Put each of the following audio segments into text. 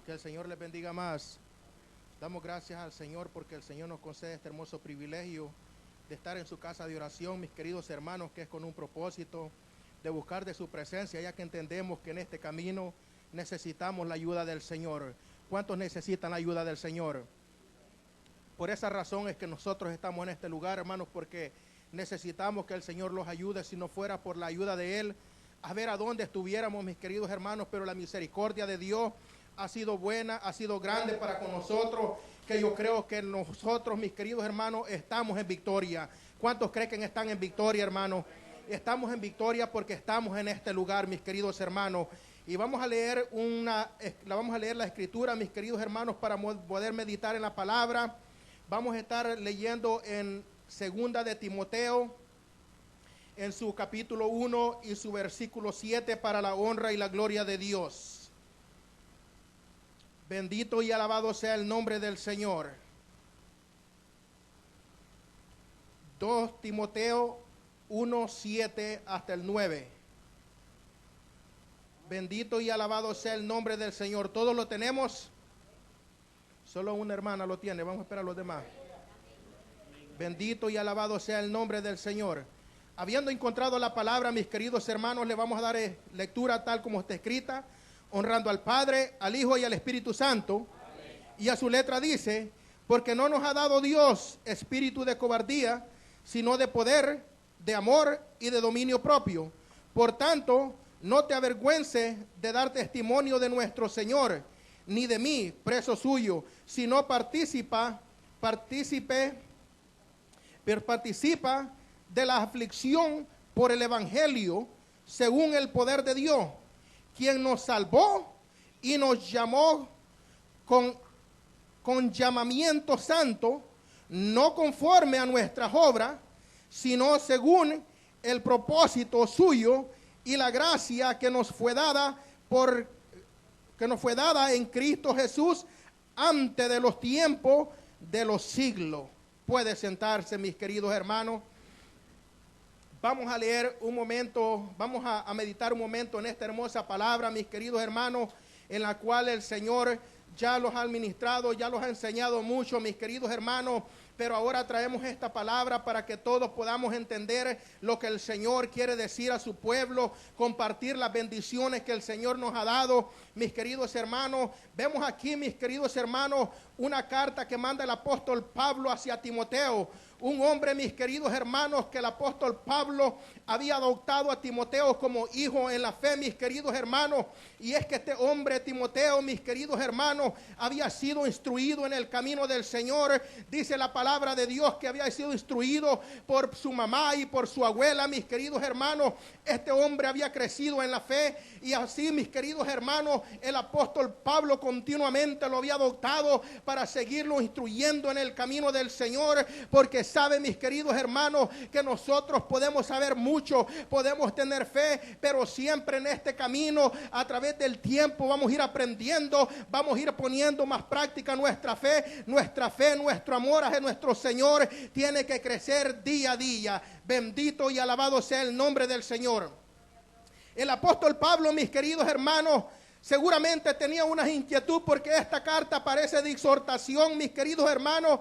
Que el Señor les bendiga más. Damos gracias al Señor porque el Señor nos concede este hermoso privilegio de estar en su casa de oración, mis queridos hermanos, que es con un propósito de buscar de su presencia, ya que entendemos que en este camino necesitamos la ayuda del Señor. ¿Cuántos necesitan la ayuda del Señor? Por esa razón es que nosotros estamos en este lugar, hermanos, porque necesitamos que el Señor los ayude. Si no fuera por la ayuda de Él, a ver a dónde estuviéramos, mis queridos hermanos, pero la misericordia de Dios ha sido buena, ha sido grande para con nosotros, que yo creo que nosotros, mis queridos hermanos, estamos en victoria. ¿Cuántos creen que están en victoria, hermanos? Estamos en victoria porque estamos en este lugar, mis queridos hermanos. Y vamos a leer la escritura, mis queridos hermanos, para poder meditar en la palabra. Vamos a estar leyendo en segunda de Timoteo, en su capítulo 1 y su versículo 7, para la honra y la gloria de Dios. Bendito y alabado sea el nombre del Señor. 2 Timoteo 1, 7 hasta el 9. Bendito y alabado sea el nombre del Señor. ¿Todos lo tenemos? Solo una hermana lo tiene. Vamos a esperar a los demás. Bendito y alabado sea el nombre del Señor. Habiendo encontrado la palabra, mis queridos hermanos, le vamos a dar lectura tal como está escrita, honrando al Padre, al Hijo y al Espíritu Santo. Amén. Y a su letra dice: porque no nos ha dado Dios espíritu de cobardía, sino de poder, de amor y de dominio propio. Por tanto, no te avergüences de dar testimonio de nuestro Señor, ni de mí, preso suyo, sino participa de la aflicción por el evangelio, según el poder de Dios, quien nos salvó y nos llamó con llamamiento santo, no conforme a nuestras obras, sino según el propósito suyo y la gracia que nos fue dada en Cristo Jesús antes de los tiempos de los siglos. Puede sentarse, mis queridos hermanos. Vamos a leer un momento, vamos a meditar un momento en esta hermosa palabra, mis queridos hermanos, en la cual el Señor ya los ha administrado, ya los ha enseñado mucho, mis queridos hermanos. Pero ahora traemos esta palabra para que todos podamos entender lo que el Señor quiere decir a su pueblo, compartir las bendiciones que el Señor nos ha dado, mis queridos hermanos. Vemos aquí, mis queridos hermanos, una carta que manda el apóstol Pablo hacia Timoteo. Un hombre, mis queridos hermanos, que el apóstol Pablo había adoptado a Timoteo como hijo en la fe, mis queridos hermanos. Y es que este hombre, Timoteo, mis queridos hermanos, había sido instruido en el camino del Señor. Dice la palabra de Dios que había sido instruido por su mamá y por su abuela, mis queridos hermanos. Este hombre había crecido en la fe, y así, mis queridos hermanos, el apóstol Pablo continuamente lo había adoptado para seguirlo instruyendo en el camino del Señor, porque sabe, mis queridos hermanos, que nosotros podemos saber mucho, podemos tener fe, pero siempre en este camino, a través del tiempo, vamos a ir aprendiendo, vamos a ir poniendo más práctica nuestra fe, nuestro amor a nuestro Señor tiene que crecer día a día. Bendito y alabado sea el nombre del Señor. El apóstol Pablo, mis queridos hermanos, seguramente tenía una inquietud, porque esta carta parece de exhortación, mis queridos hermanos,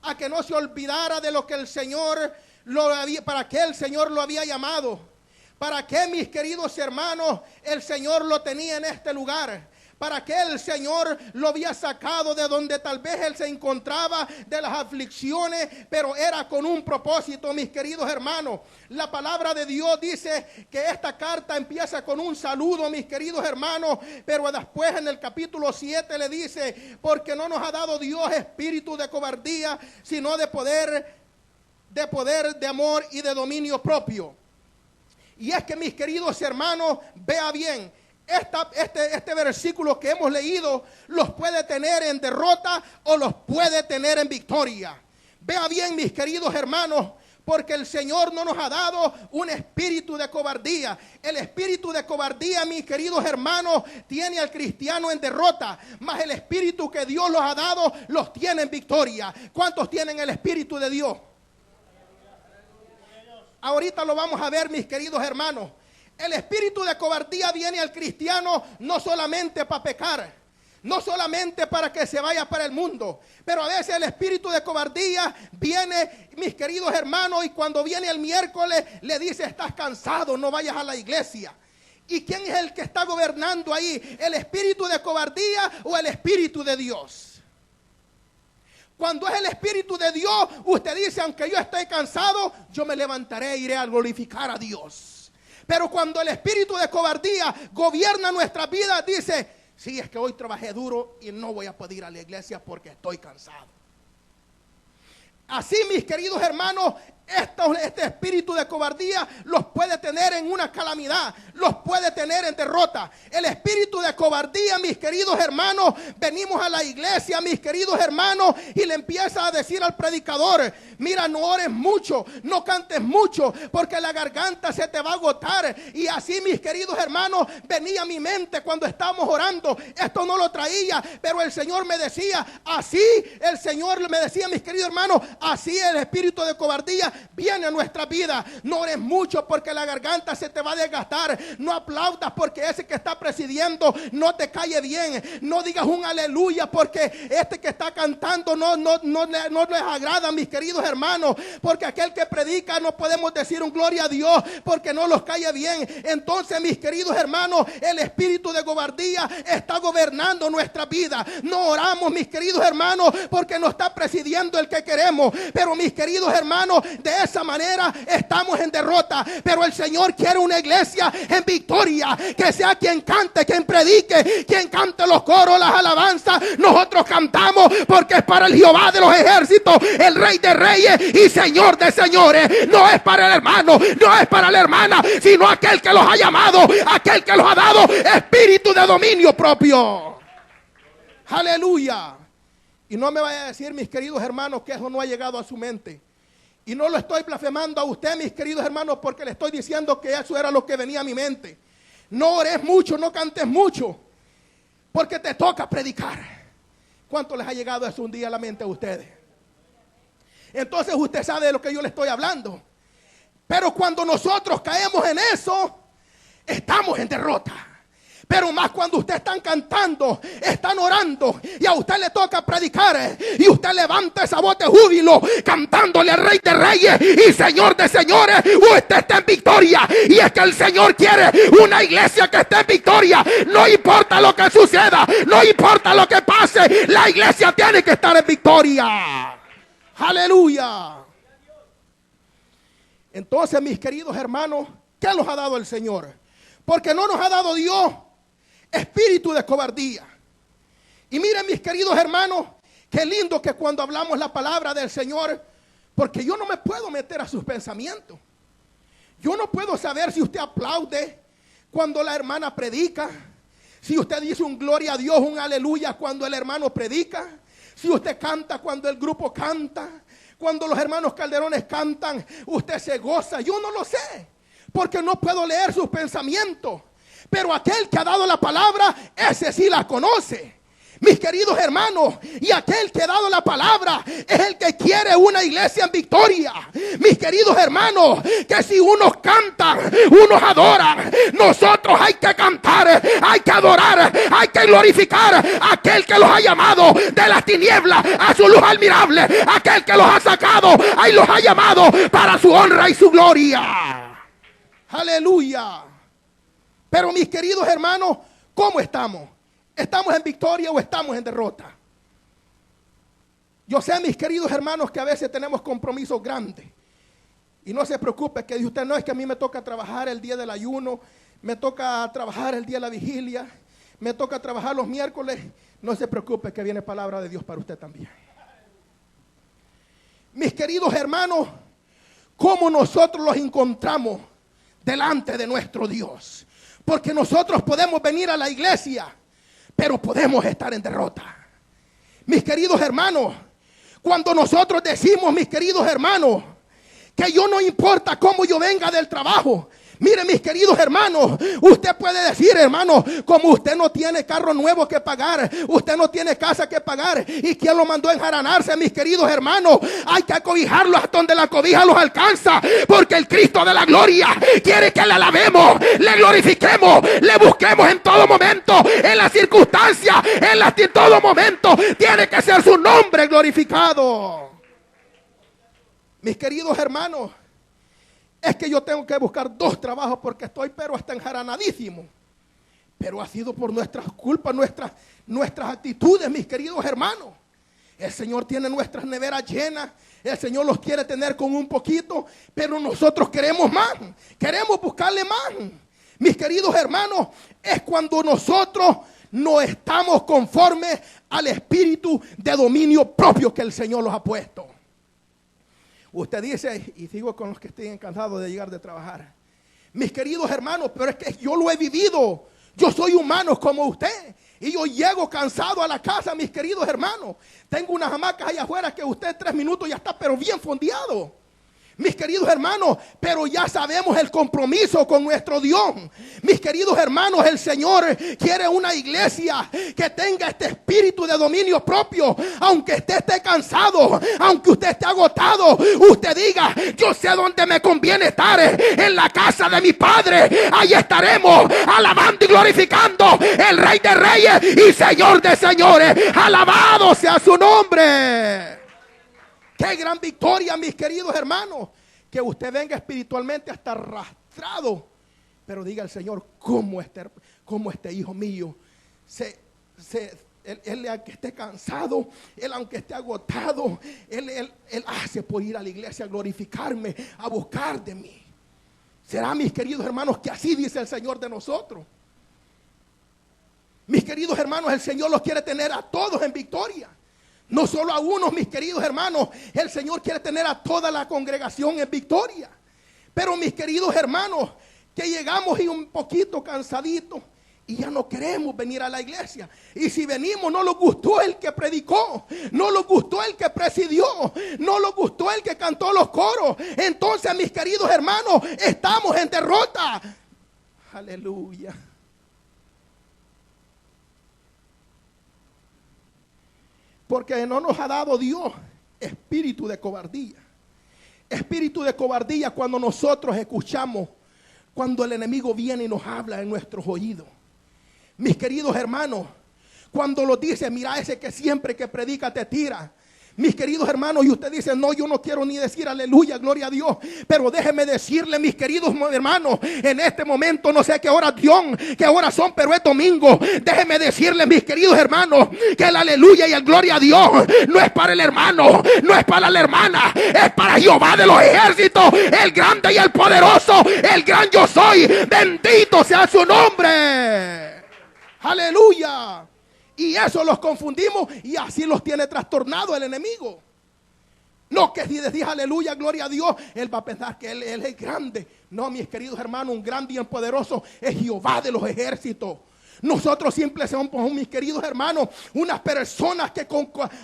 a que no se olvidara de lo que el Señor para qué el Señor lo había llamado, para qué, mis queridos hermanos, el Señor lo tenía en este lugar, para qué el Señor lo había sacado de donde tal vez él se encontraba, de las aflicciones, pero era con un propósito, mis queridos hermanos. La palabra de Dios dice que esta carta empieza con un saludo, mis queridos hermanos, pero después en el capítulo 7 le dice: porque no nos ha dado Dios espíritu de cobardía, sino de poder, de amor y de dominio propio. Y es que, mis queridos hermanos, vea bien, este versículo que hemos leído los puede tener en derrota o los puede tener en victoria. Vea bien, mis queridos hermanos, porque el Señor no nos ha dado un espíritu de cobardía. El espíritu de cobardía, mis queridos hermanos, tiene al cristiano en derrota, mas el espíritu que Dios los ha dado los tiene en victoria. ¿Cuántos tienen el espíritu de Dios? Ahorita lo vamos a ver, mis queridos hermanos. El espíritu de cobardía viene al cristiano no solamente para pecar, no solamente para que se vaya para el mundo, pero a veces el espíritu de cobardía viene, mis queridos hermanos, y cuando viene el miércoles le dice: estás cansado, no vayas a la iglesia. ¿Y quién es el que está gobernando ahí? ¿El espíritu de cobardía o el espíritu de Dios? Cuando es el espíritu de Dios, usted dice: aunque yo esté cansado, yo me levantaré e iré a glorificar a Dios. Pero cuando el espíritu de cobardía gobierna nuestra vida, dice: sí, es que hoy trabajé duro y no voy a poder ir a la iglesia porque estoy cansado. Así, mis queridos hermanos, este espíritu de cobardía los puede tener en una calamidad, los puede tener en derrota. El espíritu de cobardía, mis queridos hermanos, venimos a la iglesia, mis queridos hermanos, y le empieza a decir al predicador: mira, no ores mucho, no cantes mucho, porque la garganta se te va a agotar. Y así, mis queridos hermanos, venía a mi mente cuando estábamos orando. Esto no lo traía, pero el Señor me decía, así el Señor me decía, mis queridos hermanos, así el espíritu de cobardía viene a nuestra vida. No ores mucho porque la garganta se te va a desgastar. No aplaudas porque ese que está presidiendo no te cae bien. No digas un aleluya porque este que está cantando no les agrada, mis queridos hermanos. Porque aquel que predica no podemos decir un gloria a Dios porque no los cae bien. Entonces, mis queridos hermanos, el espíritu de cobardía está gobernando nuestra vida. No oramos, mis queridos hermanos, porque no está presidiendo el que queremos. Pero, mis queridos hermanos, de esa manera estamos en derrota. Pero el Señor quiere una iglesia en victoria, que sea quien cante, quien predique, quien cante los coros, las alabanzas. Nosotros cantamos porque es para el Jehová de los ejércitos, el Rey de reyes y Señor de señores. No es para el hermano, no es para la hermana, sino aquel que los ha llamado, aquel que los ha dado espíritu de dominio propio. Aleluya. Y no me vaya a decir, mis queridos hermanos, que eso no ha llegado a su mente. Y no lo estoy blasfemando a usted, mis queridos hermanos, porque le estoy diciendo que eso era lo que venía a mi mente. No ores mucho, no cantes mucho, porque te toca predicar. ¿Cuánto les ha llegado eso un día a la mente a ustedes? Entonces usted sabe de lo que yo le estoy hablando. Pero cuando nosotros caemos en eso, estamos en derrota. Pero más cuando ustedes están cantando, están orando y a usted le toca predicar y usted levanta esa voz de júbilo cantándole al Rey de reyes y Señor de señores, usted está en victoria. Y es que el Señor quiere una iglesia que esté en victoria. No importa lo que suceda, no importa lo que pase, la iglesia tiene que estar en victoria. Aleluya. Entonces, mis queridos hermanos, ¿qué nos ha dado el Señor? Porque no nos ha dado Dios espíritu de cobardía. Y miren, mis queridos hermanos, qué lindo que cuando hablamos la palabra del Señor, porque yo no me puedo meter a sus pensamientos. Yo no puedo saber si usted aplaude cuando la hermana predica, si usted dice un gloria a Dios, un aleluya cuando el hermano predica, si usted canta cuando el grupo canta, cuando los hermanos Calderones cantan, usted se goza. Yo no lo sé, porque no puedo leer sus pensamientos. Pero aquel que ha dado la palabra, ese sí la conoce, mis queridos hermanos. Y aquel que ha dado la palabra es el que quiere una iglesia en victoria. Mis queridos hermanos, que si unos cantan, unos adoran, nosotros hay que cantar, hay que adorar, hay que glorificar a aquel que los ha llamado de las tinieblas a su luz admirable, aquel que los ha sacado, ahí los ha llamado para su honra y su gloria. Aleluya. Pero, mis queridos hermanos, ¿cómo estamos? ¿Estamos en victoria o estamos en derrota? Yo sé, mis queridos hermanos, que a veces tenemos compromisos grandes. Y no se preocupe, que dice usted: no, es que a mí me toca trabajar el día del ayuno, me toca trabajar el día de la vigilia, me toca trabajar los miércoles. No se preocupe, que viene palabra de Dios para usted también. Mis queridos hermanos, ¿cómo nosotros los encontramos delante de nuestro Dios? Porque nosotros podemos venir a la iglesia, pero podemos estar en derrota. Mis queridos hermanos, cuando nosotros decimos, mis queridos hermanos, que yo no importa cómo yo venga del trabajo, Mire, mis queridos hermanos, usted puede decir, hermano, como usted no tiene carro nuevo que pagar, usted no tiene casa que pagar, ¿y quién lo mandó a enjaranarse? Mis queridos hermanos, hay que acobijarlos hasta donde la cobija los alcanza, porque el Cristo de la gloria quiere que le alabemos, le glorifiquemos, le busquemos en todo momento, en las circunstancias, en todo momento, tiene que ser su nombre glorificado. Mis queridos hermanos, es que yo tengo que buscar 2 trabajos porque estoy pero hasta enjaranadísimo. Pero ha sido por nuestras culpas, nuestras actitudes, mis queridos hermanos. El Señor tiene nuestras neveras llenas. El Señor los quiere tener con un poquito, pero nosotros queremos más. Queremos buscarle más. Mis queridos hermanos, es cuando nosotros no estamos conformes al espíritu de dominio propio que el Señor los ha puesto. Usted dice, y sigo con los que estén cansados de llegar de trabajar. Mis queridos hermanos, pero es que yo lo he vivido. Yo soy humano como usted. Y yo llego cansado a la casa, mis queridos hermanos. Tengo unas hamacas allá afuera que usted en 3 minutos ya está, pero bien fondeado. Mis queridos hermanos, pero ya sabemos el compromiso con nuestro Dios. Mis queridos hermanos, el Señor quiere una iglesia que tenga este espíritu de dominio propio. Aunque usted esté cansado, aunque usted esté agotado, usted diga, yo sé dónde me conviene estar, en la casa de mi Padre. Ahí estaremos alabando y glorificando el Rey de Reyes y Señor de Señores. Alabado sea su nombre. Qué gran victoria, mis queridos hermanos, que usted venga espiritualmente hasta arrastrado, pero diga al Señor, cómo este hijo mío, él aunque esté cansado, él aunque esté agotado, él hace por ir a la iglesia a glorificarme, a buscar de mí. Será, mis queridos hermanos, que así dice el Señor de nosotros. Mis queridos hermanos, el Señor los quiere tener a todos en victoria. No solo a unos, mis queridos hermanos, el Señor quiere tener a toda la congregación en victoria. Pero mis queridos hermanos, que llegamos y un poquito cansaditos y ya no queremos venir a la iglesia. Y si venimos, no nos gustó el que predicó, no nos gustó el que presidió, no nos gustó el que cantó los coros. Entonces, mis queridos hermanos, estamos en derrota. Aleluya. Porque no nos ha dado Dios espíritu de cobardía. Espíritu de cobardía cuando nosotros escuchamos, cuando el enemigo viene y nos habla en nuestros oídos. Mis queridos hermanos, cuando lo dice, mira ese que siempre que predica te tira. Mis queridos hermanos, y usted dice, no, yo no quiero ni decir aleluya, gloria a Dios. Pero déjeme decirle, mis queridos hermanos, en este momento no sé qué horas son, pero es domingo. Déjeme decirle, mis queridos hermanos, que el aleluya y el gloria a Dios no es para el hermano, no es para la hermana, es para Jehová de los ejércitos, el grande y el poderoso, el gran yo soy. Bendito sea su nombre. Aleluya. Y eso los confundimos y así los tiene trastornado el enemigo. No que si decís aleluya, gloria a Dios, él va a pensar que él es grande. No, mis queridos hermanos, un grande y un poderoso es Jehová de los ejércitos. Nosotros siempre somos, mis queridos hermanos, unas personas que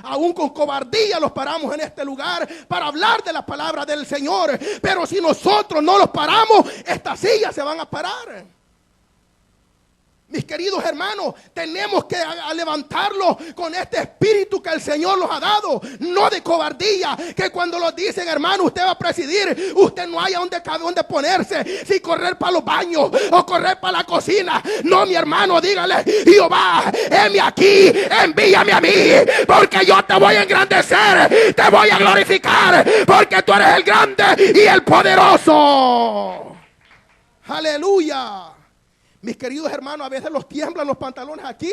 aún con cobardía los paramos en este lugar para hablar de la palabra del Señor. Pero si nosotros no los paramos, estas sillas se van a parar. Mis queridos hermanos, tenemos que levantarlos con este espíritu que el Señor nos ha dado, no de cobardía, que cuando los dicen, hermano, usted va a presidir, usted no haya donde ponerse, si correr para los baños o correr para la cocina. No, mi hermano, dígale, Jehová, heme aquí, envíame a mí, porque yo te voy a engrandecer, te voy a glorificar, porque tú eres el grande y el poderoso. Aleluya. Mis queridos hermanos, a veces los tiemblan los pantalones aquí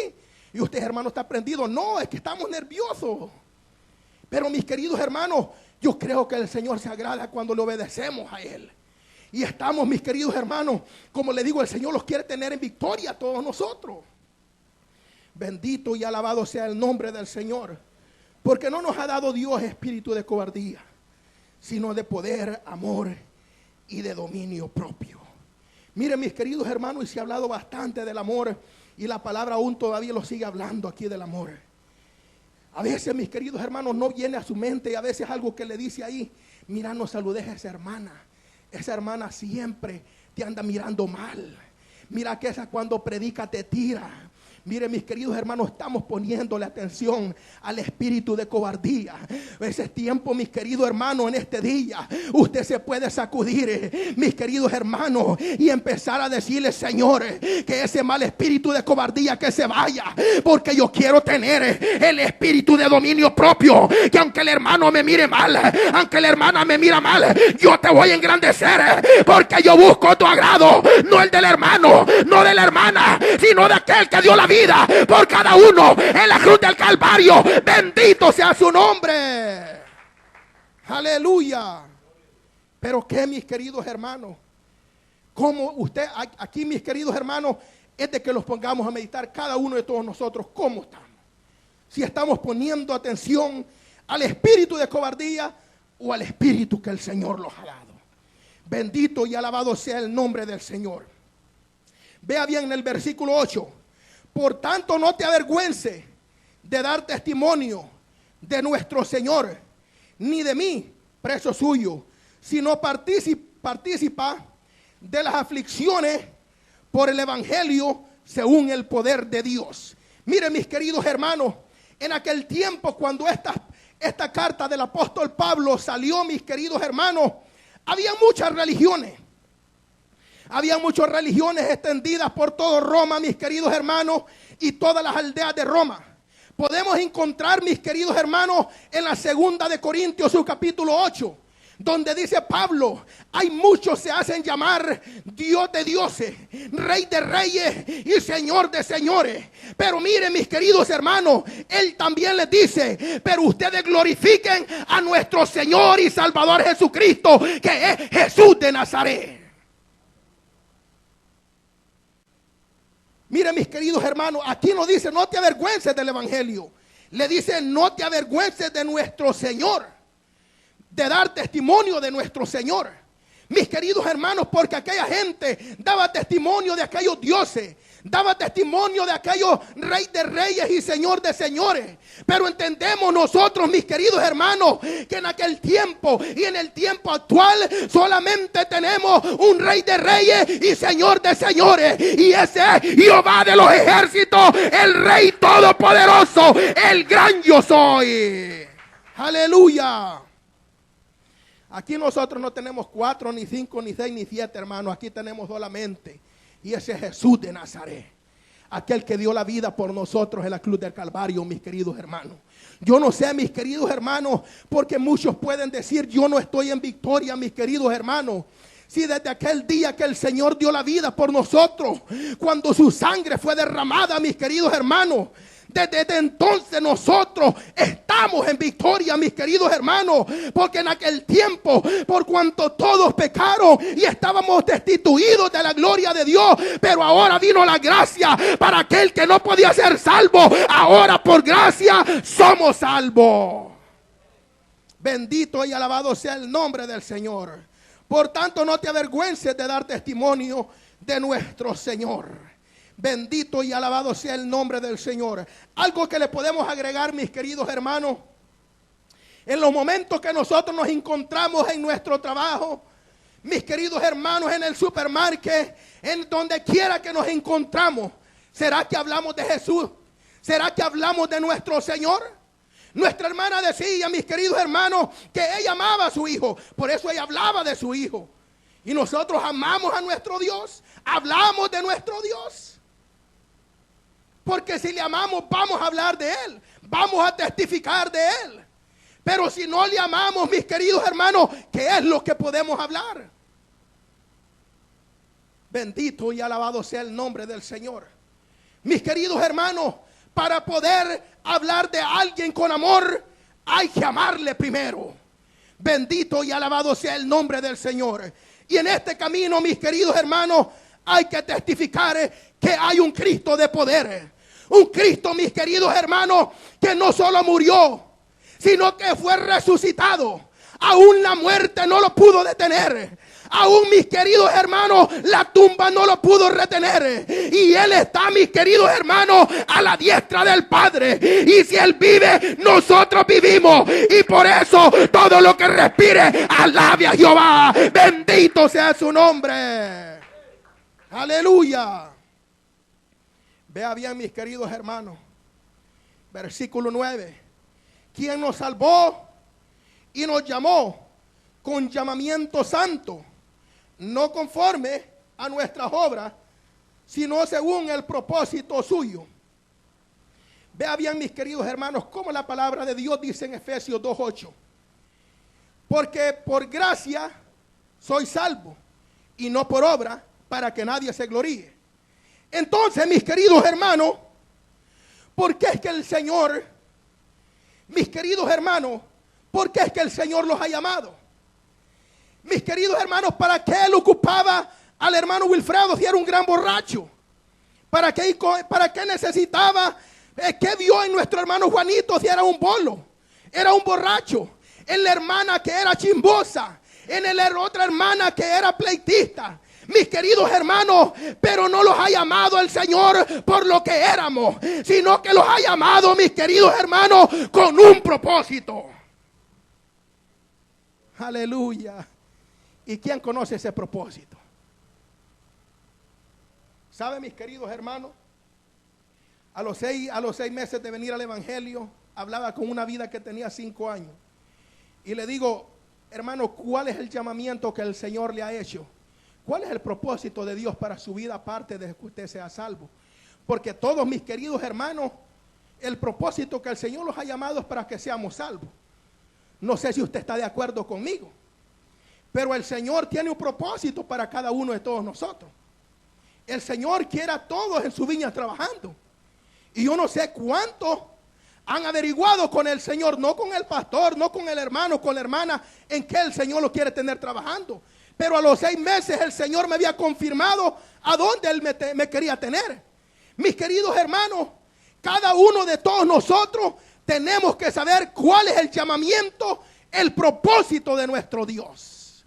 y usted, hermano, está prendido. No, es que estamos nerviosos. Pero mis queridos hermanos, yo creo que el Señor se agrada cuando le obedecemos a Él. Y estamos, mis queridos hermanos, como le digo, el Señor los quiere tener en victoria a todos nosotros. Bendito y alabado sea el nombre del Señor. Porque no nos ha dado Dios espíritu de cobardía, sino de poder, amor y de dominio propio. Miren, mis queridos hermanos, y se ha hablado bastante del amor y la palabra aún todavía lo sigue hablando aquí del amor. A veces, mis queridos hermanos, no viene a su mente y a veces algo que le dice ahí, mira, no saludes a esa hermana. Esa hermana siempre te anda mirando mal. Mira que esa cuando predica te tira. Mire, mis queridos hermanos, estamos poniéndole atención al espíritu de cobardía. Ese es tiempo, mis queridos hermanos, en este día usted se puede sacudir, mis queridos hermanos, y empezar a decirle: Señor, que ese mal espíritu de cobardía que se vaya, porque yo quiero tener el espíritu de dominio propio. Que aunque el hermano me mire mal, aunque la hermana me mira mal, yo te voy a engrandecer, porque yo busco tu agrado, no el del hermano, no de la hermana, sino de aquel que dio la vida por cada uno en la cruz del Calvario. Bendito sea su nombre. Aleluya. Pero que, mis queridos hermanos, como usted aquí, mis queridos hermanos, es de que los pongamos a meditar cada uno de todos nosotros cómo estamos. Si estamos poniendo atención al espíritu de cobardía o al espíritu que el Señor nos ha dado. Bendito y alabado sea el nombre del Señor. Vea bien en el versículo 8. Por tanto, no te avergüences de dar testimonio de nuestro Señor, ni de mí, preso suyo, sino participa de las aflicciones por el evangelio según el poder de Dios. Miren, mis queridos hermanos, en aquel tiempo cuando esta carta del apóstol Pablo salió, mis queridos hermanos, había muchas religiones. Había muchas religiones extendidas por todo Roma, mis queridos hermanos, y todas las aldeas de Roma. Podemos encontrar, mis queridos hermanos, en la segunda de Corintios, su capítulo 8, donde dice Pablo: hay muchos se hacen llamar Dios de dioses, Rey de reyes y Señor de señores. Pero miren, mis queridos hermanos, él también les dice: pero ustedes glorifiquen a nuestro Señor y Salvador Jesucristo, que es Jesús de Nazaret. Miren, mis queridos hermanos, aquí nos dice: no te avergüences del evangelio. Le dice: no te avergüences de nuestro Señor, de dar testimonio de nuestro Señor. Mis queridos hermanos, porque aquella gente daba testimonio de aquellos dioses, daba testimonio de aquellos Rey de reyes y Señor de señores. Pero entendemos nosotros, mis queridos hermanos, que en aquel tiempo y en el tiempo actual solamente tenemos un Rey de reyes y Señor de señores, y ese es Jehová de los ejércitos, el Rey todopoderoso, el gran yo soy. Aleluya. Aquí nosotros no tenemos 4, ni 5, ni 6, ni 7, hermanos. Aquí tenemos solamente, y ese es Jesús de Nazaret, aquel que dio la vida por nosotros en la cruz del Calvario, mis queridos hermanos. Yo no sé, mis queridos hermanos, porque muchos pueden decir: yo no estoy en victoria, mis queridos hermanos. Si desde aquel día que el Señor dio la vida por nosotros, cuando su sangre fue derramada, mis queridos hermanos, desde entonces nosotros estamos en victoria, mis queridos hermanos, porque en aquel tiempo, por cuanto todos pecaron y estábamos destituidos de la gloria de Dios, pero ahora vino la gracia para aquel que no podía ser salvo. Ahora por gracia somos salvos. Bendito y alabado sea el nombre del Señor. Por tanto, no te avergüences de dar testimonio de nuestro Señor. Bendito y alabado sea el nombre del Señor. Algo que le podemos agregar, mis queridos hermanos, en los momentos que nosotros nos encontramos en nuestro trabajo, mis queridos hermanos, en el supermercado, en donde quiera que nos encontramos, ¿será que hablamos de Jesús? ¿Será que hablamos de nuestro Señor? Nuestra hermana decía, mis queridos hermanos, que ella amaba a su hijo, por eso ella hablaba de su hijo. Y nosotros amamos a nuestro Dios, hablamos de nuestro Dios. Porque si le amamos, vamos a hablar de Él, vamos a testificar de Él. Pero si no le amamos, mis queridos hermanos, ¿qué es lo que podemos hablar? Bendito y alabado sea el nombre del Señor. Mis queridos hermanos, para poder hablar de alguien con amor, hay que amarle primero. Bendito y alabado sea el nombre del Señor. Y en este camino, mis queridos hermanos, hay que testificar que hay un Cristo de poder. Un Cristo, mis queridos hermanos, que no solo murió, sino que fue resucitado. Aún la muerte no lo pudo detener. Aún, mis queridos hermanos, la tumba no lo pudo retener. Y Él está, mis queridos hermanos, a la diestra del Padre. Y si Él vive, nosotros vivimos. Y por eso todo lo que respire, alabe a Jehová. Bendito sea su nombre. Aleluya. Vea bien, mis queridos hermanos. Versículo 9. Quien nos salvó y nos llamó con llamamiento santo, no conforme a nuestras obras, sino según el propósito suyo. Vea bien, mis queridos hermanos, como la palabra de Dios dice en Efesios 2:8. Porque por gracia soy salvo, y no por obra, para que nadie se gloríe. Entonces, mis queridos hermanos, ¿por qué es que el Señor, mis queridos hermanos, por qué es que el Señor los ha llamado? Mis queridos hermanos, ¿para qué Él ocupaba al hermano Wilfredo si era un gran borracho? ¿Para qué necesitaba? ¿Qué vio en nuestro hermano Juanito si era un bolo? Era un borracho. En la hermana que era chimbosa. En la otra hermana que era pleitista. Mis queridos hermanos, pero no los ha llamado el Señor por lo que éramos, sino que los ha llamado, mis queridos hermanos, con un propósito. Aleluya. ¿Y quién conoce ese propósito? ¿Sabe, mis queridos hermanos? A los 6 meses de venir al evangelio, hablaba con una vida que tenía 5 años. Y le digo, hermano, ¿cuál es el llamamiento que el Señor le ha hecho? ¿Cuál es el propósito de Dios para su vida aparte de que usted sea salvo? Porque todos, mis queridos hermanos, el propósito que el Señor los ha llamado es para que seamos salvos. No sé si usted está de acuerdo conmigo, pero el Señor tiene un propósito para cada uno de todos nosotros. El Señor quiere a todos en su viña trabajando. Y yo no sé cuántos han averiguado con el Señor, no con el pastor, no con el hermano, con la hermana, en que el Señor lo quiere tener trabajando. Pero a los 6 meses el Señor me había confirmado a dónde Él me quería tener. Mis queridos hermanos, cada uno de todos nosotros tenemos que saber cuál es el llamamiento, el propósito de nuestro Dios.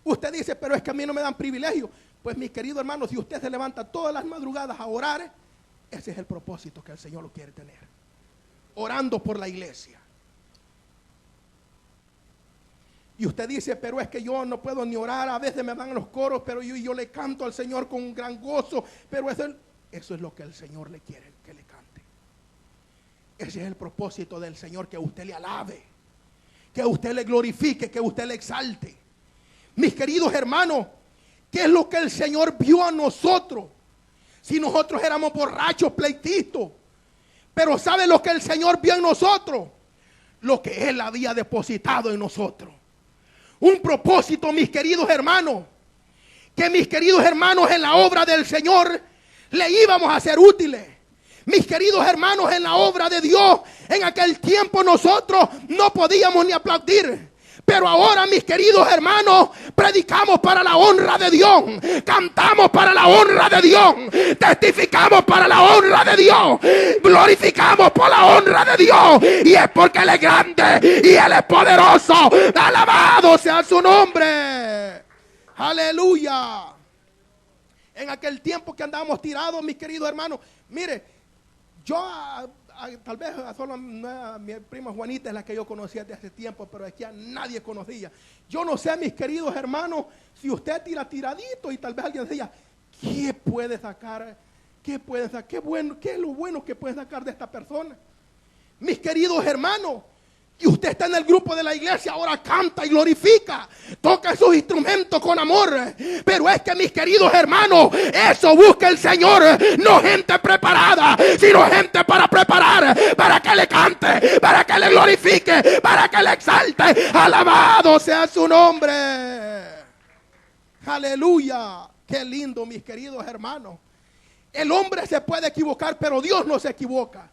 Usted dice, pero es que a mí no me dan privilegio. Pues mis queridos hermanos, si usted se levanta todas las madrugadas a orar, ese es el propósito que el Señor lo quiere tener. Orando por la iglesia. Y usted dice, pero es que yo no puedo ni orar, a veces me dan los coros, pero yo le canto al Señor con un gran gozo. Pero eso es lo que el Señor le quiere que le cante. Ese es el propósito del Señor, que usted le alabe, que usted le glorifique, que usted le exalte. Mis queridos hermanos, ¿qué es lo que el Señor vio a nosotros? Si nosotros éramos borrachos, pleitistas. Pero ¿sabe lo que el Señor vio en nosotros? Lo que Él había depositado en nosotros. Un propósito, mis queridos hermanos. Que mis queridos hermanos, en la obra del Señor le íbamos a ser útiles. Mis queridos hermanos, en la obra de Dios, en aquel tiempo nosotros no podíamos ni aplaudir. Pero ahora, mis queridos hermanos, predicamos para la honra de Dios, cantamos para la honra de Dios, testificamos para la honra de Dios, glorificamos por la honra de Dios. Y es porque Él es grande y Él es poderoso. Alabado sea su nombre. Aleluya. En aquel tiempo que andábamos tirados, mis queridos hermanos, mire, yo tal vez solo mi prima Juanita es la que yo conocía desde hace tiempo, pero aquí a nadie conocía. Yo no sé, mis queridos hermanos, si usted tira tiradito y tal vez alguien decía, ¿qué puede sacar? ¿Qué puede sacar? ¿Qué es lo bueno que puede sacar de esta persona? Mis queridos hermanos, y usted está en el grupo de la iglesia, ahora canta y glorifica, toca sus instrumentos con amor. Pero es que, mis queridos hermanos, eso busca el Señor, no gente preparada, sino gente para preparar, para que le cante, para que le glorifique, para que le exalte. Alabado sea su nombre. Aleluya. Qué lindo, mis queridos hermanos. El hombre se puede equivocar, pero Dios no se equivoca.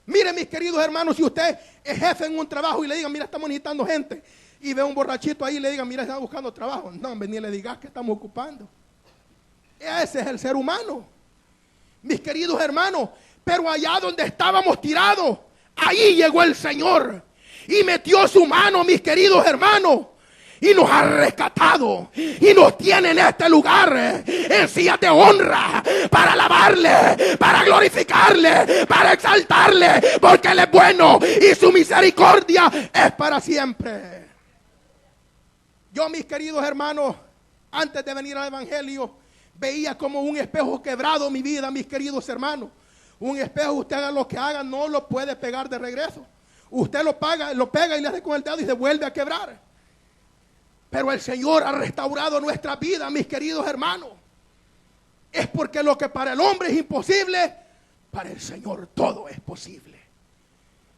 Mire, mis queridos hermanos, si usted es jefe en un trabajo y le digan, mira, estamos necesitando gente, y ve un borrachito ahí y le digan, mira, están buscando trabajo, no, ni le digas que estamos ocupando. Ese es el ser humano, mis queridos hermanos. Pero allá donde estábamos tirados, ahí llegó el Señor y metió su mano, mis queridos hermanos, y nos ha rescatado y nos tiene en este lugar en sillas de honra para alabarle, para glorificarle, para exaltarle, porque Él es bueno y su misericordia es para siempre. Yo, mis queridos hermanos, antes de venir al evangelio, Veía como un espejo quebrado mi vida, mis queridos hermanos. Un espejo, usted haga lo que haga, no lo puede pegar de regreso. Usted lo pega y le hace con el dedo y se vuelve a quebrar. Pero el Señor ha restaurado nuestra vida, mis queridos hermanos. Es porque lo que para el hombre es imposible, para el Señor todo es posible.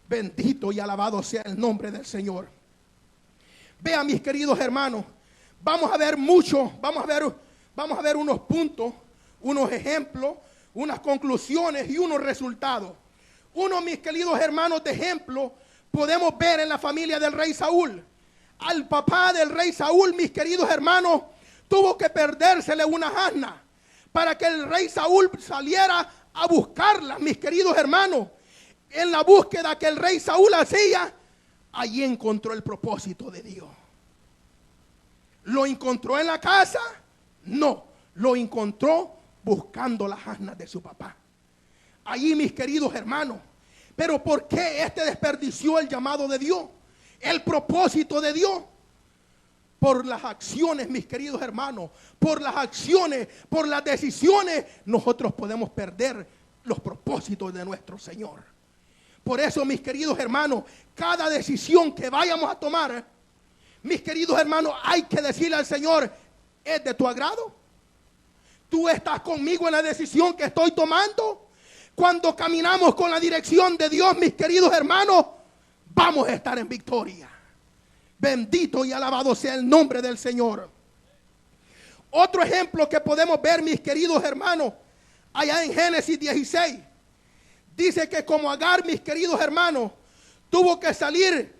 Bendito y alabado sea el nombre del Señor. Vean, mis queridos hermanos, vamos a ver mucho, vamos a ver unos puntos, unos ejemplos, unas conclusiones y unos resultados. Uno, mis queridos hermanos, de ejemplo, podemos ver en la familia del rey Saúl. Al papá del rey Saúl, mis queridos hermanos, tuvo que perdérsele una asna para que el rey Saúl saliera a buscarla, mis queridos hermanos. En la búsqueda que el rey Saúl hacía, allí encontró el propósito de Dios. ¿Lo encontró en la casa? No, lo encontró buscando las asnas de su papá. Allí, mis queridos hermanos. Pero ¿por qué este desperdició el llamado de Dios? El propósito de Dios. Por las acciones, mis queridos hermanos, por las acciones, por las decisiones, nosotros podemos perder los propósitos de nuestro Señor. Por eso, mis queridos hermanos, cada decisión que vayamos a tomar, mis queridos hermanos, hay que decirle al Señor, ¿es de tu agrado? ¿Tú estás conmigo en la decisión que estoy tomando? Cuando caminamos con la dirección de Dios, mis queridos hermanos, vamos a estar en victoria. Bendito y alabado sea el nombre del Señor. Otro ejemplo que podemos ver, mis queridos hermanos, allá en Génesis 16. Dice que como Agar, mis queridos hermanos, tuvo que salir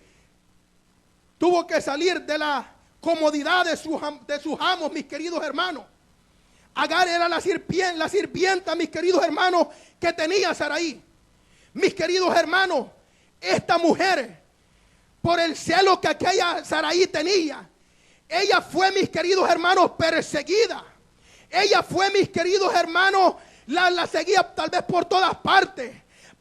de la comodidad de sus amos, mis queridos hermanos. Agar era la sirvienta, mis queridos hermanos, que tenía Saraí. Mis queridos hermanos, esta mujer, por el celo que aquella Saraí tenía, ella fue, mis queridos hermanos, perseguida. Ella fue, mis queridos hermanos, la seguía tal vez por todas partes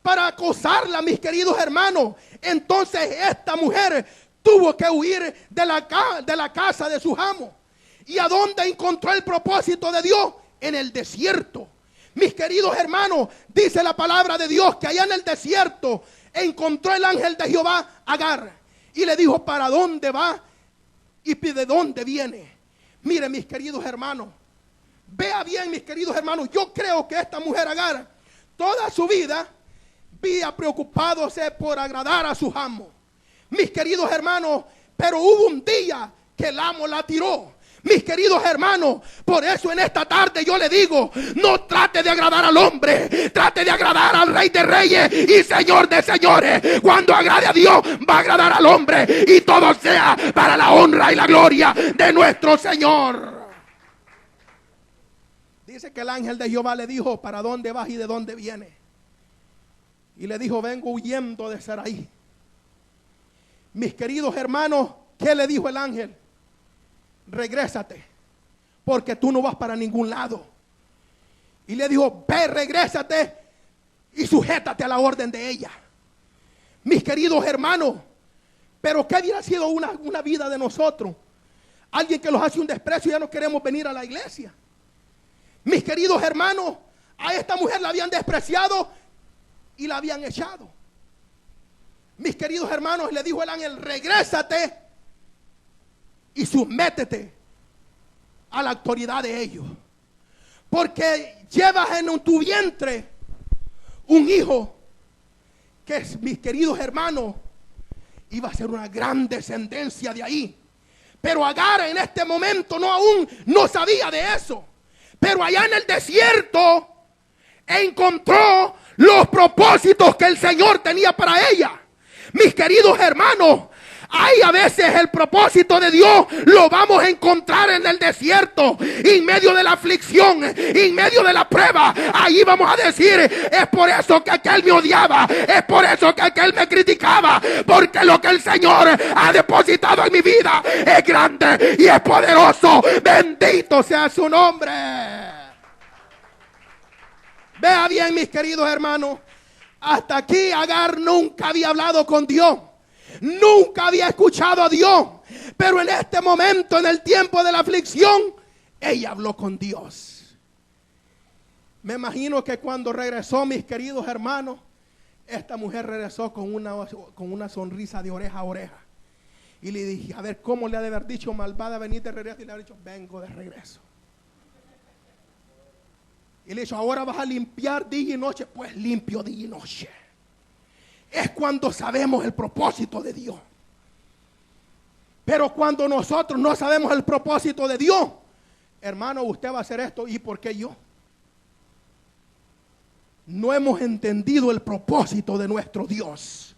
para acosarla, mis queridos hermanos. Entonces esta mujer tuvo que huir de la casa de sus amos. ¿Y a dónde encontró el propósito de Dios? En el desierto. Mis queridos hermanos, dice la palabra de Dios que allá en el desierto encontró el ángel de Jehová a Agar y le dijo, ¿para dónde va? ¿Y de dónde viene? Mire, mis queridos hermanos, vea bien, mis queridos hermanos, yo creo que esta mujer Agar toda su vida había preocupándose por agradar a sus amos. Mis queridos hermanos, pero hubo un día que el amo la tiró. Mis queridos hermanos, por eso en esta tarde yo le digo, no trate de agradar al hombre, trate de agradar al Rey de Reyes y Señor de Señores. Cuando agrade a Dios, va a agradar al hombre y todo sea para la honra y la gloria de nuestro Señor. Dice que el ángel de Jehová le dijo, ¿para dónde vas y de dónde vienes? Y le dijo, vengo huyendo de Saraí. Mis queridos hermanos, ¿qué le dijo el ángel? Regrésate, porque tú no vas para ningún lado. Y le dijo, ve, regrésate y sujétate a la orden de ella. Mis queridos hermanos, pero ¿qué hubiera sido una vida de nosotros? Alguien que los hace un desprecio y ya no queremos venir a la iglesia. Mis queridos hermanos, a esta mujer la habían despreciado y la habían echado. Mis queridos hermanos, le dijo el ángel, regrésate y sométete a la autoridad de ellos. Porque llevas en tu vientre un hijo que, mis queridos hermanos, iba a ser una gran descendencia de ahí. Pero Agar en este momento aún no sabía de eso. Pero allá en el desierto encontró los propósitos que el Señor tenía para ella. Mis queridos hermanos, hay a veces el propósito de Dios lo vamos a encontrar en el desierto, en medio de la aflicción, en medio de la prueba. Ahí vamos a decir, es por eso que aquel me odiaba, es por eso que aquel me criticaba, porque lo que el Señor ha depositado en mi vida es grande y es poderoso. Bendito sea su nombre. Vea bien, mis queridos hermanos, hasta aquí Agar nunca había hablado con Dios. Nunca había escuchado a Dios, pero en este momento, en el tiempo de la aflicción, ella habló con Dios. Me imagino que cuando regresó, mis queridos hermanos, esta mujer regresó con una sonrisa de oreja a oreja. Y le dije, a ver, ¿cómo le ha de haber dicho malvada venir de regreso? Y le ha dicho, vengo de regreso. Y le he dicho, ahora vas a limpiar día y noche. Pues limpio día y noche. Es cuando sabemos el propósito de Dios. Pero cuando nosotros no sabemos el propósito de Dios, hermano, usted va a hacer esto. ¿Y por qué yo? No hemos entendido el propósito de nuestro Dios.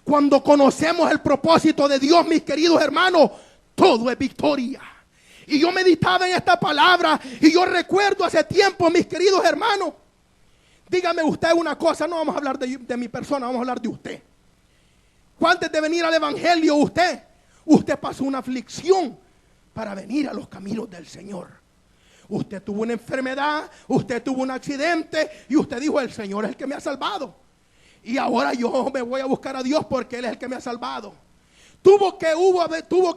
Cuando conocemos el propósito de Dios, mis queridos hermanos, todo es victoria. Y yo meditaba en esta palabra y yo recuerdo hace tiempo, mis queridos hermanos. Dígame usted una cosa, no vamos a hablar de mi persona, vamos a hablar de usted. Antes de venir al evangelio, usted pasó una aflicción para venir a los caminos del Señor. Usted tuvo una enfermedad, usted tuvo un accidente y usted dijo, el Señor es el que me ha salvado. Y ahora yo me voy a buscar a Dios porque Él es el que me ha salvado. Tuvo que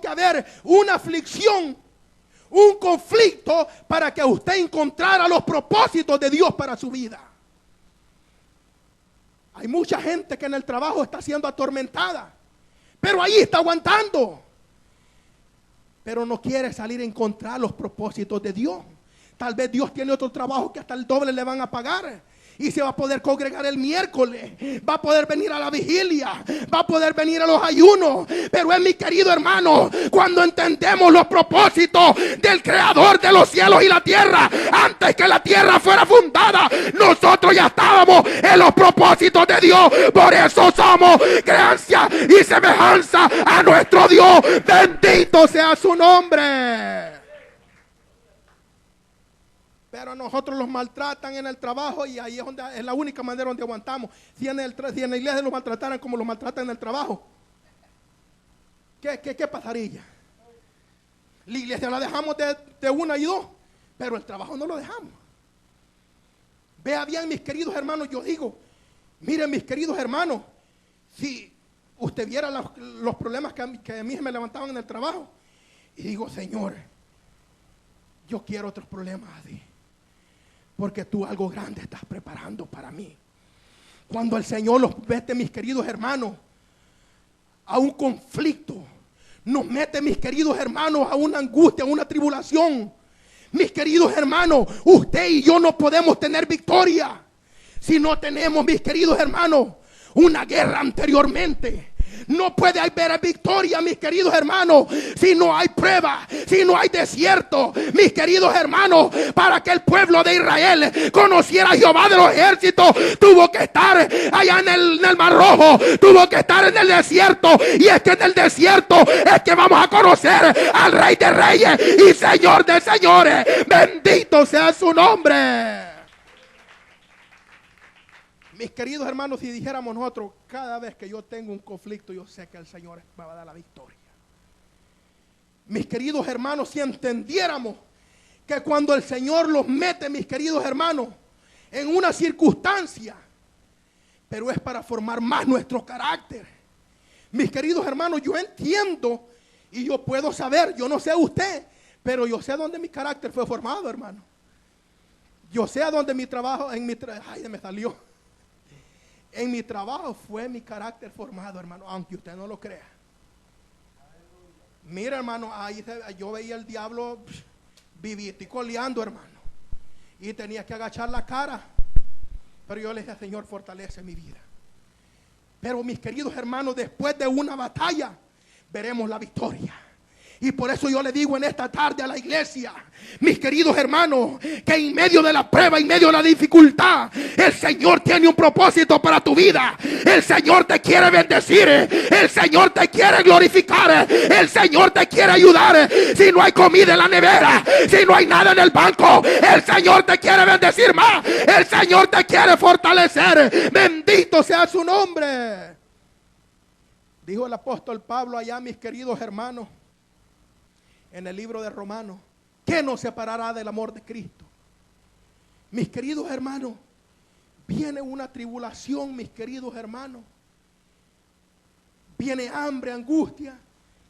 haber una aflicción, un conflicto para que usted encontrara los propósitos de Dios para su vida. Hay mucha gente que en el trabajo está siendo atormentada, pero ahí está aguantando. Pero no quiere salir a encontrar los propósitos de Dios. Tal vez Dios tiene otro trabajo que hasta el doble le van a pagar. Y se va a poder congregar el miércoles. Va a poder venir a la vigilia. Va a poder venir a los ayunos. Pero es mi querido hermano, cuando entendemos los propósitos del Creador de los cielos y la tierra, antes que la tierra fuera fundada, nosotros ya estábamos en los propósitos de Dios. Por eso somos creencia y semejanza a nuestro Dios. Bendito sea su nombre. Pero nosotros los maltratan en el trabajo y ahí es la única manera donde aguantamos. Si en la iglesia los maltrataran como los maltratan en el trabajo, ¿qué pasaría? La iglesia la dejamos de una y dos, pero el trabajo no lo dejamos. Vea bien, mis queridos hermanos, yo digo, miren mis queridos hermanos, si usted viera los problemas que a mí me levantaban en el trabajo, y digo, Señor, yo quiero otros problemas así. Porque tú algo grande estás preparando para mí. Cuando el Señor los mete, mis queridos hermanos, a un conflicto, nos mete, mis queridos hermanos, a una angustia, a una tribulación. Mis queridos hermanos, usted y yo no podemos tener victoria si no tenemos, mis queridos hermanos, una guerra anteriormente. No puede haber victoria, mis queridos hermanos, si no hay prueba, si no hay desierto. Mis queridos hermanos, para que el pueblo de Israel conociera a Jehová de los ejércitos, tuvo que estar allá en el Mar Rojo, tuvo que estar en el desierto. Y es que en el desierto es que vamos a conocer al Rey de Reyes y Señor de Señores. Bendito sea su nombre. Mis queridos hermanos, si dijéramos nosotros, cada vez que yo tengo un conflicto, yo sé que el Señor me va a dar la victoria. Mis queridos hermanos, si entendiéramos que cuando el Señor los mete, mis queridos hermanos, en una circunstancia, pero es para formar más nuestro carácter. Mis queridos hermanos, yo entiendo y yo puedo saber, yo no sé usted, pero yo sé dónde mi carácter fue formado, hermano. Yo sé a dónde mi trabajo, ay, me salió. En mi trabajo fue mi carácter formado, hermano, aunque usted no lo crea. Mira, hermano, ahí yo veía el diablo vivito y coleando, hermano. Y tenía que agachar la cara. Pero yo le dije, Señor, fortalece mi vida. Pero mis queridos hermanos, después de una batalla, veremos la victoria. Y por eso yo le digo en esta tarde a la iglesia, mis queridos hermanos, que en medio de la prueba, en medio de la dificultad, el Señor tiene un propósito para tu vida. El Señor te quiere bendecir, el Señor te quiere glorificar, el Señor te quiere ayudar. Si no hay comida en la nevera, si no hay nada en el banco, el Señor te quiere bendecir más, el Señor te quiere fortalecer. Bendito sea su nombre. Dijo el apóstol Pablo allá, mis queridos hermanos, en el libro de Romanos, ¿qué nos separará del amor de Cristo? Mis queridos hermanos, viene una tribulación, mis queridos hermanos. Viene hambre, angustia.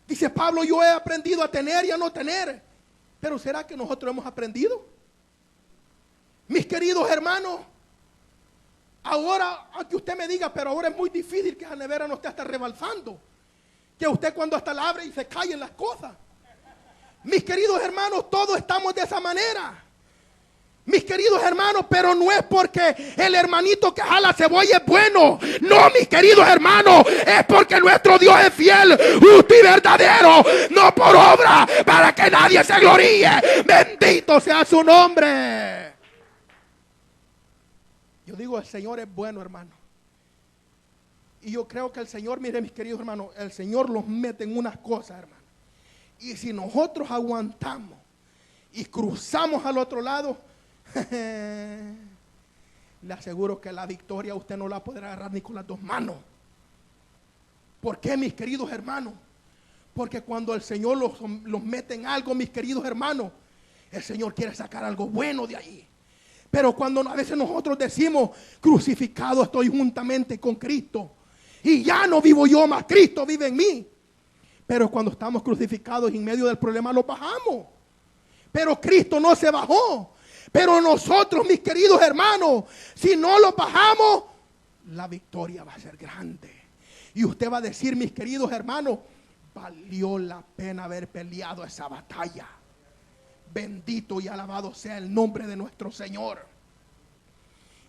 Dice Pablo, yo he aprendido a tener y a no tener. Pero ¿será que nosotros hemos aprendido? Mis queridos hermanos, ahora, aunque usted me diga, pero ahora es muy difícil que la nevera no esté hasta rebalsando. Que usted cuando hasta la abre y se caen las cosas. Mis queridos hermanos, todos estamos de esa manera. Mis queridos hermanos, pero no es porque el hermanito que jala cebolla es bueno. No, mis queridos hermanos, es porque nuestro Dios es fiel, justo y verdadero. No por obra, para que nadie se gloríe. Bendito sea su nombre. Yo digo, el Señor es bueno, hermano. Y yo creo que el Señor, mire mis queridos hermanos, el Señor los mete en unas cosas, hermano. Y si nosotros aguantamos y cruzamos al otro lado, le aseguro que la victoria usted no la podrá agarrar ni con las dos manos. ¿Por qué, mis queridos hermanos? Porque cuando el Señor los mete en algo, mis queridos hermanos, el Señor quiere sacar algo bueno de ahí. Pero cuando a veces nosotros decimos, crucificado estoy juntamente con Cristo, y ya no vivo yo, más Cristo vive en mí. Pero cuando estamos crucificados y en medio del problema lo bajamos. Pero Cristo no se bajó. Pero nosotros, mis queridos hermanos, si no lo bajamos, la victoria va a ser grande. Y usted va a decir, mis queridos hermanos, valió la pena haber peleado esa batalla. Bendito y alabado sea el nombre de nuestro Señor.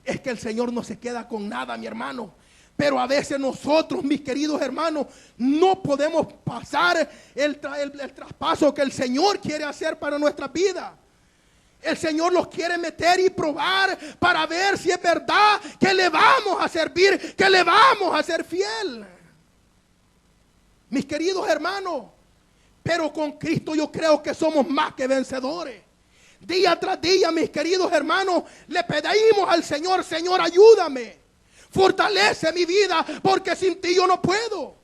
Es que el Señor no se queda con nada, mi hermano. Pero a veces nosotros, mis queridos hermanos, no podemos pasar el traspaso que el Señor quiere hacer para nuestra vida. El Señor los quiere meter y probar para ver si es verdad que le vamos a servir, que le vamos a ser fiel. Mis queridos hermanos, pero con Cristo yo creo que somos más que vencedores. Día tras día, mis queridos hermanos, le pedimos al Señor, Señor, ayúdame. Fortalece mi vida, porque sin ti yo no puedo.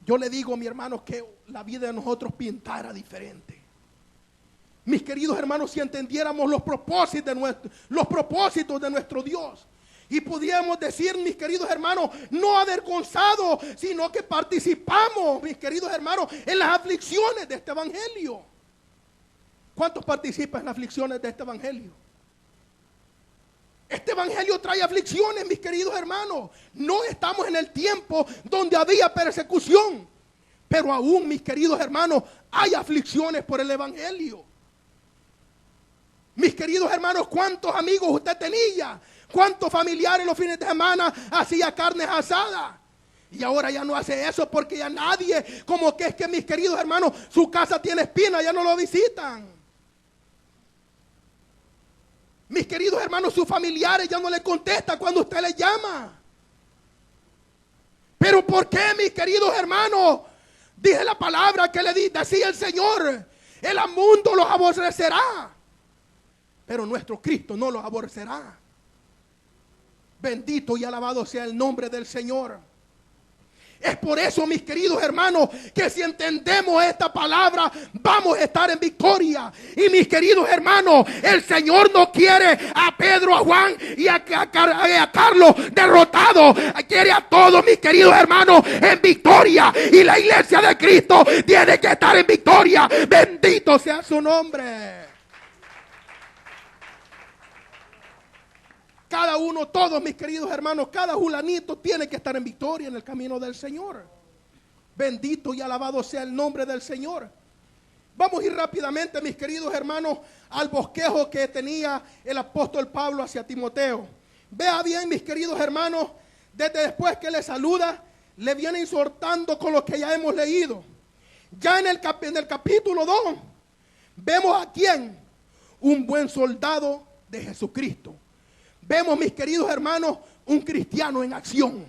Yo le digo a mi hermano que la vida de nosotros pintara diferente. Mis queridos hermanos, si entendiéramos los propósitos de nuestro Dios, y pudiéramos decir, mis queridos hermanos, no avergonzados, sino que participamos, mis queridos hermanos, en las aflicciones de este evangelio. ¿Cuántos participan en las aflicciones de este evangelio? Este evangelio trae aflicciones, mis queridos hermanos. No estamos en el tiempo donde había persecución, pero aún, mis queridos hermanos, hay aflicciones por el evangelio. Mis queridos hermanos, ¿cuántos amigos usted tenía? ¿Cuántos familiares los fines de semana hacía carnes asadas? Y ahora ya no hace eso porque ya nadie, como que es que, mis queridos hermanos, su casa tiene espinas, ya no lo visitan. Mis queridos hermanos, sus familiares ya no le contestan cuando usted les llama. Pero ¿por qué, mis queridos hermanos? Dice la palabra que le decía el Señor, el mundo los aborrecerá, pero nuestro Cristo no los aborrecerá. Bendito y alabado sea el nombre del Señor. Es por eso, mis queridos hermanos, que si entendemos esta palabra, vamos a estar en victoria. Y mis queridos hermanos, el Señor no quiere a Pedro, a Juan y a Carlos derrotados. Quiere a todos, mis queridos hermanos, en victoria. Y la iglesia de Cristo tiene que estar en victoria. Bendito sea su nombre. Cada uno, todos, mis queridos hermanos, cada julanito tiene que estar en victoria en el camino del Señor. Bendito y alabado sea el nombre del Señor. Vamos a ir rápidamente, mis queridos hermanos, al bosquejo que tenía el apóstol Pablo hacia Timoteo. Vea bien, mis queridos hermanos, desde después que le saluda, le viene exhortando con lo que ya hemos leído. Ya en el capítulo 2, vemos a quién, un buen soldado de Jesucristo. Vemos, mis queridos hermanos, un cristiano en acción.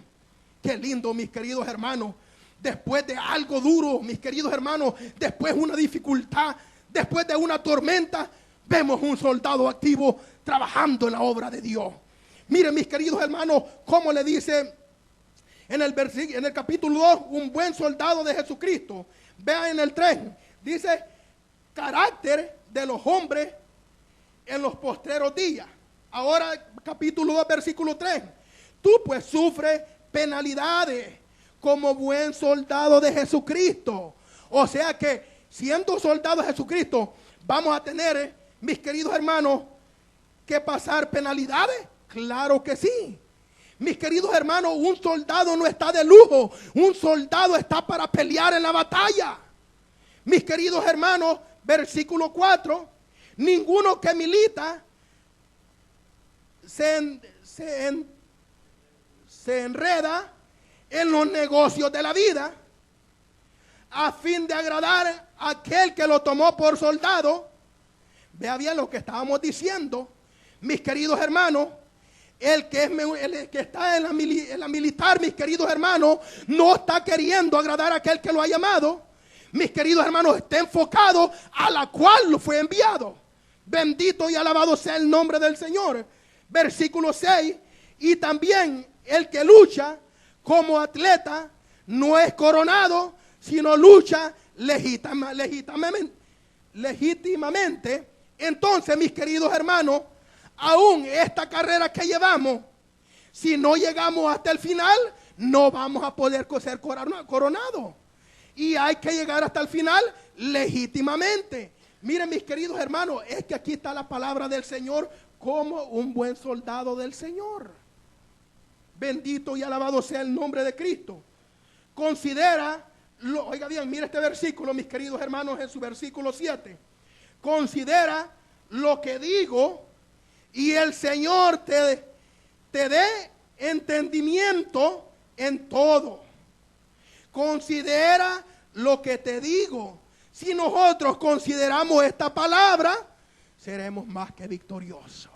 Qué lindo, mis queridos hermanos. Después de algo duro, mis queridos hermanos, después de una dificultad, después de una tormenta, vemos un soldado activo trabajando en la obra de Dios. Miren, mis queridos hermanos, cómo le dice en el capítulo 2, un buen soldado de Jesucristo. Vean en el 3, dice, carácter de los hombres en los postreros días. Ahora, capítulo 2, versículo 3. Tú pues sufres penalidades como buen soldado de Jesucristo. O sea que, siendo soldado de Jesucristo, vamos a tener, mis queridos hermanos, que pasar penalidades? Claro que sí. Mis queridos hermanos, un soldado no está de lujo. Un soldado está para pelear en la batalla. Mis queridos hermanos, versículo 4. Ninguno que milita se enreda en los negocios de la vida a fin de agradar a aquel que lo tomó por soldado. Vea bien lo que estábamos diciendo, mis queridos hermanos. El que está en la militar, mis queridos hermanos, no está queriendo agradar a aquel que lo ha llamado. Mis queridos hermanos, está enfocado a la cual lo fue enviado. Bendito y alabado sea el nombre del Señor. Versículo 6. Y también el que lucha como atleta no es coronado, sino lucha legítimamente. Entonces, mis queridos hermanos, aún esta carrera que llevamos, si no llegamos hasta el final, no vamos a poder ser coronados. Y hay que llegar hasta el final legítimamente. Miren, mis queridos hermanos, es que aquí está la palabra del Señor como un buen soldado del Señor. Bendito y alabado sea el nombre de Cristo. Considera, oiga bien, mira este versículo, mis queridos hermanos, en su versículo 7. Considera lo que digo y el Señor te dé entendimiento en todo. Considera lo que te digo. Si nosotros consideramos esta palabra, seremos más que victoriosos.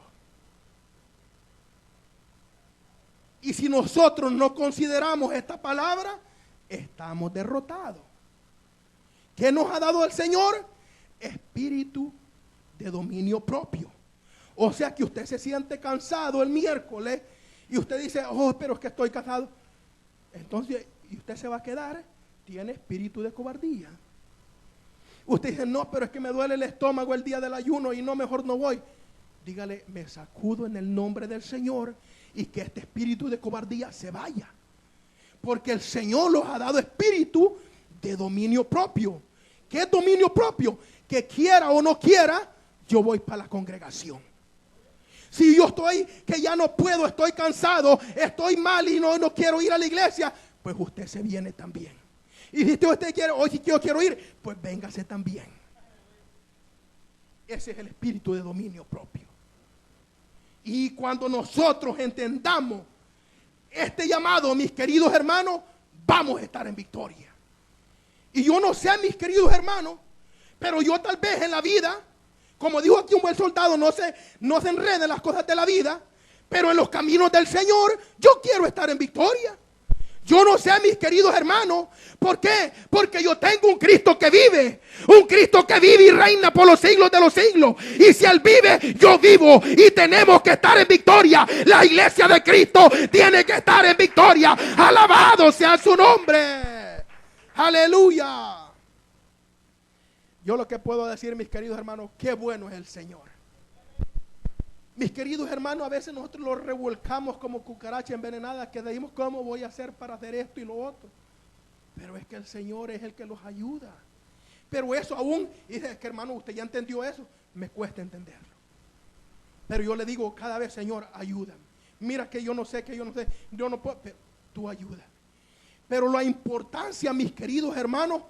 Y si nosotros no consideramos esta palabra, estamos derrotados. ¿Qué nos ha dado el Señor? Espíritu de dominio propio. O sea que usted se siente cansado el miércoles y usted dice, oh, pero es que estoy cansado. Entonces, y usted se va a quedar, tiene espíritu de cobardía. Usted dice, no, pero es que me duele el estómago el día del ayuno y no, mejor no voy. Dígale, me sacudo en el nombre del Señor y que este espíritu de cobardía se vaya. Porque el Señor los ha dado espíritu de dominio propio. ¿Qué es dominio propio? Que quiera o no quiera, yo voy para la congregación. Si yo estoy que ya no puedo, estoy cansado, estoy mal y no quiero ir a la iglesia, pues usted se viene también. Y si usted quiere, hoy si yo quiero ir, pues véngase también. Ese es el espíritu de dominio propio. Y cuando nosotros entendamos este llamado, mis queridos hermanos, vamos a estar en victoria. Y yo no sé, mis queridos hermanos, pero yo tal vez en la vida, como dijo aquí un buen soldado, no se enreden las cosas de la vida, pero en los caminos del Señor yo quiero estar en victoria. Yo no sé, mis queridos hermanos, ¿por qué? Porque yo tengo un Cristo que vive y reina por los siglos de los siglos. Y si Él vive, yo vivo y tenemos que estar en victoria. La iglesia de Cristo tiene que estar en victoria. Alabado sea su nombre. Aleluya. Yo lo que puedo decir, mis queridos hermanos, qué bueno es el Señor. Mis queridos hermanos, a veces nosotros lo revolcamos como cucaracha envenenada, que decimos, ¿cómo voy a hacer para hacer esto y lo otro? Pero es que el Señor es el que los ayuda. Pero eso aún, y dice, es que hermano, usted ya entendió eso, me cuesta entenderlo. Pero yo le digo cada vez, Señor, ayúdame. Mira que yo no sé, yo no puedo, pero tú ayúdame. Pero la importancia, mis queridos hermanos,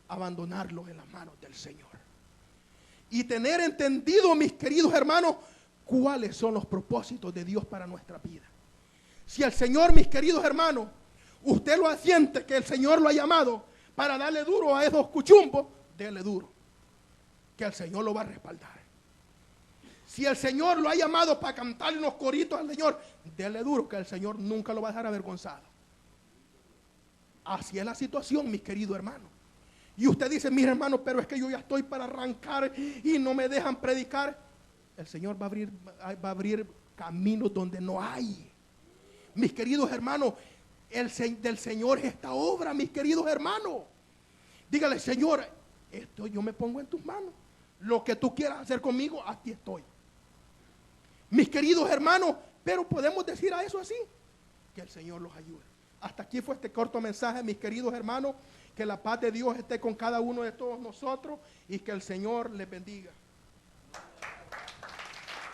abandonarlo en las manos del Señor. Y tener entendido, mis queridos hermanos, cuáles son los propósitos de Dios para nuestra vida. Si el Señor, mis queridos hermanos, usted lo siente que el Señor lo ha llamado para darle duro a esos cuchumbos, déle duro, que el Señor lo va a respaldar. Si el Señor lo ha llamado para cantarle unos coritos al Señor, déle duro, que el Señor nunca lo va a dejar avergonzado. Así es la situación, mis queridos hermanos. Y usted dice, mira hermano, pero es que yo ya estoy para arrancar y no me dejan predicar. El Señor va a abrir caminos donde no hay. Mis queridos hermanos, del Señor es esta obra, mis queridos hermanos. Dígale, Señor, esto yo me pongo en tus manos. Lo que tú quieras hacer conmigo, aquí estoy. Mis queridos hermanos, pero podemos decir a eso así, que el Señor los ayude. Hasta aquí fue este corto mensaje, mis queridos hermanos. Que la paz de Dios esté con cada uno de todos nosotros y que el Señor les bendiga.